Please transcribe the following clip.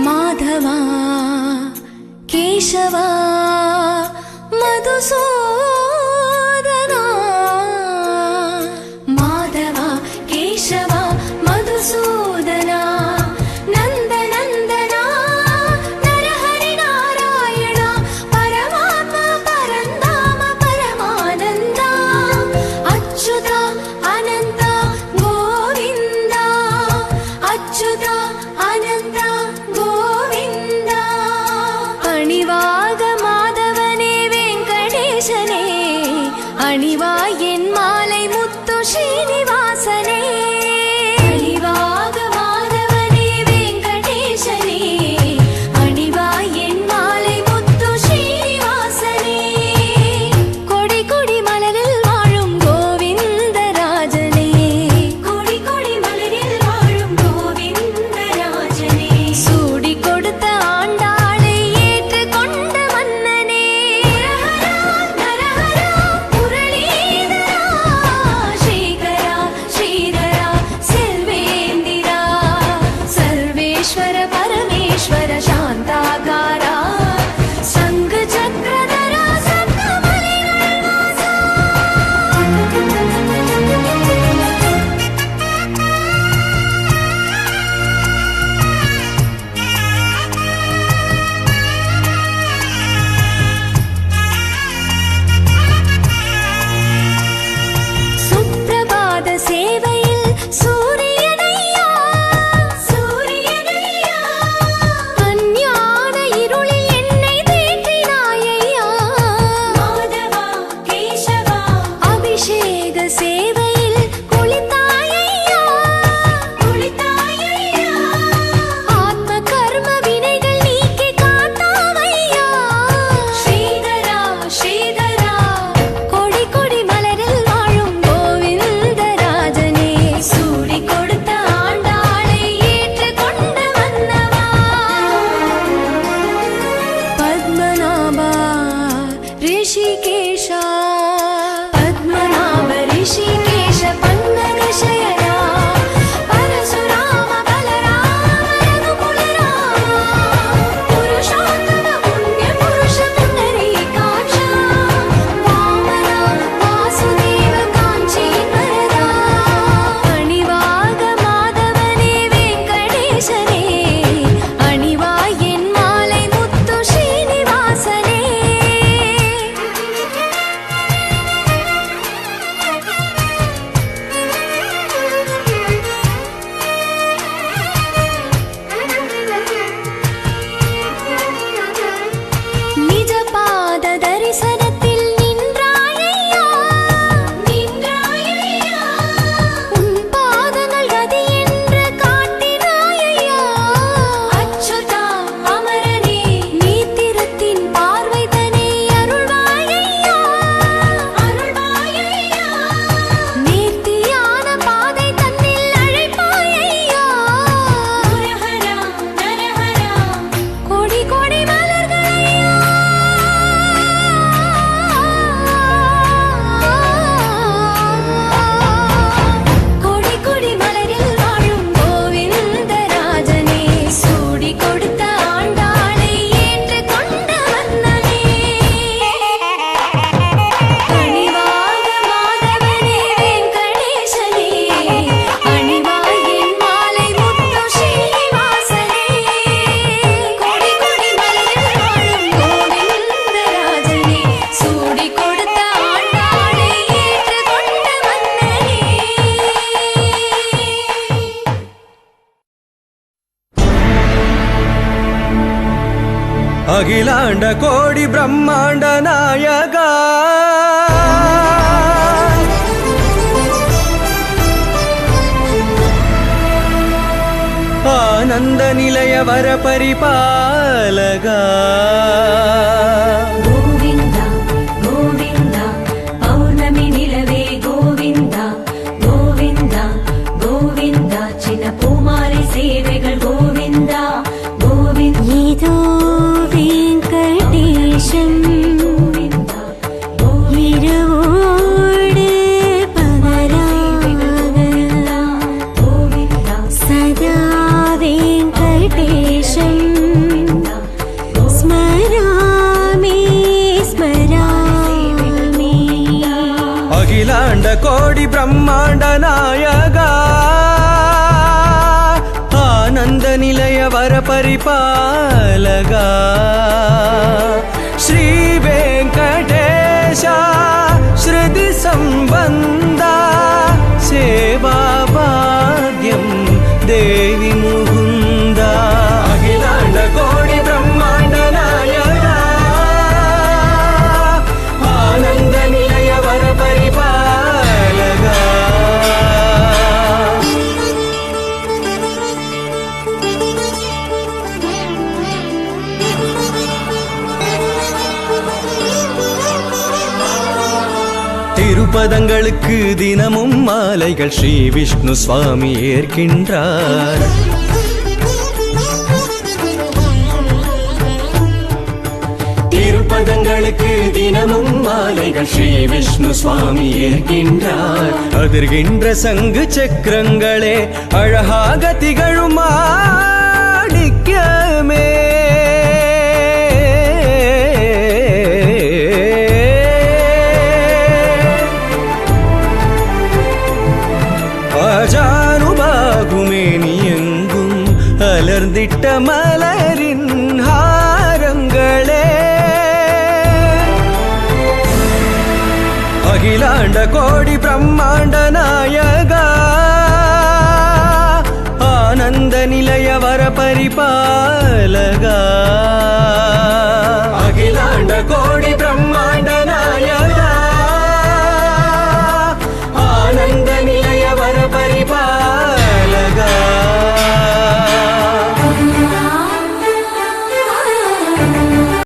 माधवा केशवा मधुसूदना माधवा केशवा मधुसूदना नंद नंदना नरहरि नारायण परमात्मा परंधाम परमानंदा अच्युता अनंत गोविंदा अच्युता अनंत अणिवाय मालै मुत्तु श्रीनिवासने अणिवाग माधवने वेंकटेशने अणिवाय मालै मुत्तु श्रीनिवासने कोडि कोडि मलरिल वाळुम गोविंदराजने कोडि कोडि मलरिल वाळुम गोविंदराजने सूडि कोडुत्त आंडाळै ஏற்று கொண்ட மன்னனே परमेश्वर शांताकारा संग चक्रधरा सप्तमलिगणवासा सुप्रभात सेवैयिल सूर्यनैया ऋषिकेशा पद्मनाभ ऋषिकेश पन्नग शयना परशुराम बलराम रघुकुलराम पुरुषोत्तम पुण्य पुरुष पुंडरीकाक्ष वामना वासुदेव कांची वरदा अणिवाग माधवने वेंकटेशने अणिवाय मालै मुत्तु श्रीनिवासने निज पाद दर्शनத்தில் நின்றாயையா நின்றாயையா உன் பாதங்கள் கதி என்று காட்டினாயையா அச்சுதா அமரனே நீத்திரத்தின் பார்வை தனை அருள்வாயையா அருள்வாயையா நீத்தியான பாதை தன்னில் அழைப்பாயையா நரஹரா நரஹரா கோடி கோடி மலர்களையா கோடி கோடி மலரில் வாழும் கோவிந்தராஜனே சூடி கொடுத்த ஆண்டாளை ஏற்று கொண்ட மன்னனே அணிவாக மாதவனே வெங்கடேசனே அணிவாய் என் மாலை முத்து ஸ்ரீனிவாசனே கோடி கோடி மலரில் வாழும் கோவிந்தராஜனே சூடி கொடுத்த ஆண்டாளை ஏற்று கொண்ட மன்னனே अखिलांड कोडि ब्रह्मांड नायका ஆனந்த நிலைய வர பரிபாலகா கோவிந்தா கோவிந்தா பௌர்ணமி நிலவே கோவிந்தா கோவிந்தா கோவிந்தா சின்ன பூமாலை சேவைகள் கோவிந்தா கோவிந்தா ஏதோ வெங்கடேஷம் இரவோடு பகலாக சதா வெங்கடேஷம் ஸ்மராமி ஸ்மராமி அகிலாண்ட கோடி பிரம்மாண்ட நாயகா ஆனந்த நிலைய வர பரிபாலகா ஸ்ரீ வெங்கடேಶ ஸ்ருதி சம்பந்த சேவா பாக்யம் தேவி முகுந்த அகிலாண்ட கோடி பிரம்மாண்ட நாயகா ஆனந்த நிலைய வர பரிபாலகா திருப்பதங்களுக்கு தினமும் மாலைகள் ஸ்ரீ விஷ்ணு சுவாமி ஏற்கின்றார் திருப்பதங்களுக்கு தினமும் மாலைகள் ஸ்ரீ விஷ்ணு சுவாமி ஏற்கின்றார் அதிர்கின்ற சங்கு சக்கரங்களே அழகாக திகழும் மாணிக்யமே ஆஜானுபாகுமேனி எங்கும் அலர்ந்திட்ட மலரின் ஹாரங்களே அகிலாண்ட கோடி பிரம்மாண்ட நாயகா ஆனந்த நிலைய வர பரிபாலகா அகிலாண்ட கோடி